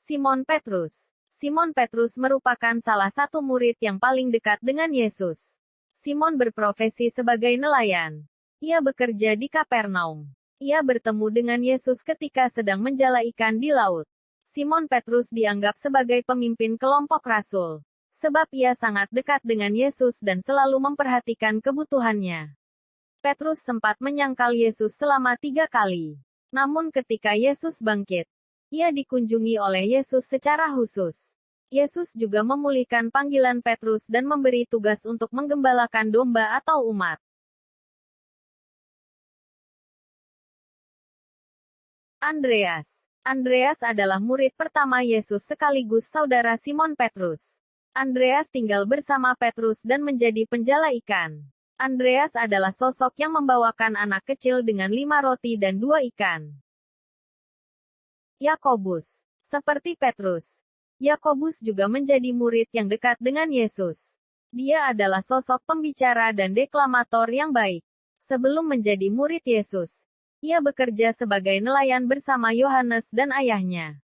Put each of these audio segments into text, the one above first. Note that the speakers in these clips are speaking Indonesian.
Simon Petrus. Simon Petrus merupakan salah satu murid yang paling dekat dengan Yesus. Simon berprofesi sebagai nelayan. Ia bekerja di Kapernaum. Ia bertemu dengan Yesus ketika sedang menjala ikan di laut. Simon Petrus dianggap sebagai pemimpin kelompok rasul, sebab ia sangat dekat dengan Yesus dan selalu memperhatikan kebutuhannya. Petrus sempat menyangkal Yesus selama 3 kali. Namun ketika Yesus bangkit, ia dikunjungi oleh Yesus secara khusus. Yesus juga memulihkan panggilan Petrus dan memberi tugas untuk menggembalakan domba atau umat. Andreas. Andreas adalah murid pertama Yesus sekaligus saudara Simon Petrus. Andreas tinggal bersama Petrus dan menjadi penjala ikan. Andreas adalah sosok yang membawakan anak kecil dengan 5 roti dan 2 ikan. Yakobus. Seperti Petrus, Yakobus juga menjadi murid yang dekat dengan Yesus. Dia adalah sosok pembicara dan deklamator yang baik. Sebelum menjadi murid Yesus, ia bekerja sebagai nelayan bersama Yohanes dan ayahnya.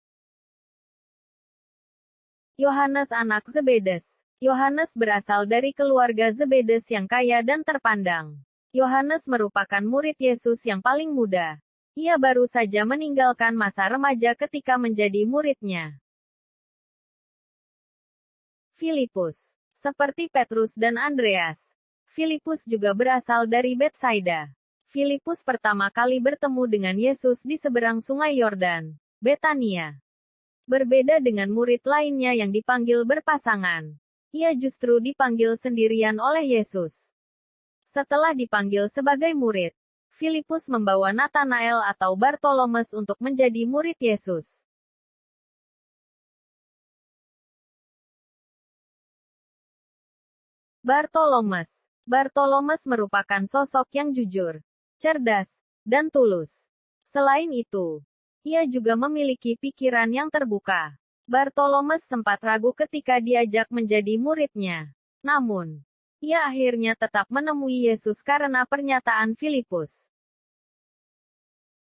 Yohanes anak Zebedes. Yohanes berasal dari keluarga Zebedes yang kaya dan terpandang. Yohanes merupakan murid Yesus yang paling muda. Ia baru saja meninggalkan masa remaja ketika menjadi muridnya. Filipus. Seperti Petrus dan Andreas, Filipus juga berasal dari Betsaida. Filipus pertama kali bertemu dengan Yesus di seberang sungai Yordan, Betania. Berbeda dengan murid lainnya yang dipanggil berpasangan, ia justru dipanggil sendirian oleh Yesus. Setelah dipanggil sebagai murid, Filipus membawa Natanael atau Bartolomeus untuk menjadi murid Yesus. Bartolomeus. Bartolomeus merupakan sosok yang jujur, cerdas, dan tulus. Selain itu, ia juga memiliki pikiran yang terbuka. Bartolomeus sempat ragu ketika diajak menjadi muridnya. Namun, ia akhirnya tetap menemui Yesus karena pernyataan Filipus.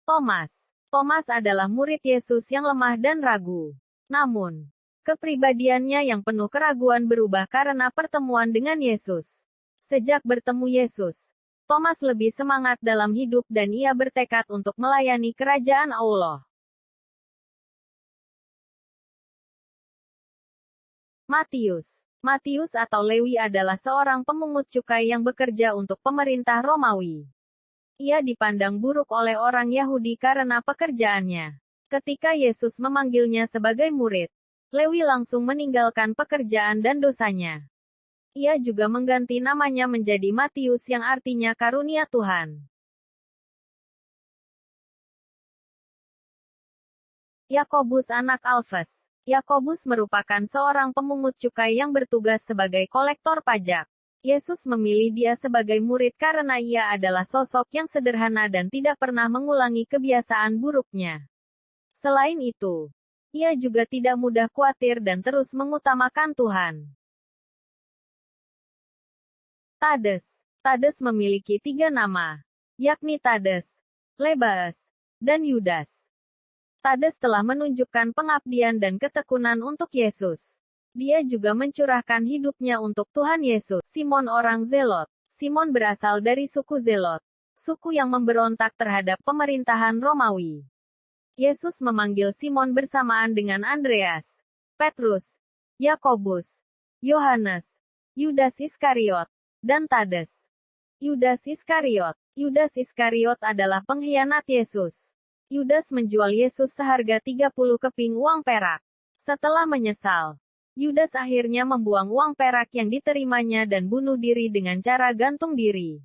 Thomas. Thomas adalah murid Yesus yang lemah dan ragu. Namun, kepribadiannya yang penuh keraguan berubah karena pertemuan dengan Yesus. Sejak bertemu Yesus, Thomas lebih semangat dalam hidup dan ia bertekad untuk melayani kerajaan Allah. Matius. Matius atau Lewi adalah seorang pemungut cukai yang bekerja untuk pemerintah Romawi. Ia dipandang buruk oleh orang Yahudi karena pekerjaannya. Ketika Yesus memanggilnya sebagai murid, Lewi langsung meninggalkan pekerjaan dan dosanya. Ia juga mengganti namanya menjadi Matius yang artinya karunia Tuhan. Yakobus anak Alfeus. Yakobus merupakan seorang pemungut cukai yang bertugas sebagai kolektor pajak. Yesus memilih dia sebagai murid karena ia adalah sosok yang sederhana dan tidak pernah mengulangi kebiasaan buruknya. Selain itu, ia juga tidak mudah khawatir dan terus mengutamakan Tuhan. Tades. Tades memiliki 3 nama, yakni Tades, Lebaes, dan Yudas. Tades telah menunjukkan pengabdian dan ketekunan untuk Yesus. Dia juga mencurahkan hidupnya untuk Tuhan Yesus. Simon orang Zelot. Simon berasal dari suku Zelot, suku yang memberontak terhadap pemerintahan Romawi. Yesus memanggil Simon bersamaan dengan Andreas, Petrus, Yakobus, Yohanes, Yudas Iskariot, dan Tades. Yudas Iskariot. Yudas Iskariot adalah pengkhianat Yesus. Yudas menjual Yesus seharga 30 keping uang perak. Setelah menyesal, Yudas akhirnya membuang uang perak yang diterimanya dan bunuh diri dengan cara gantung diri.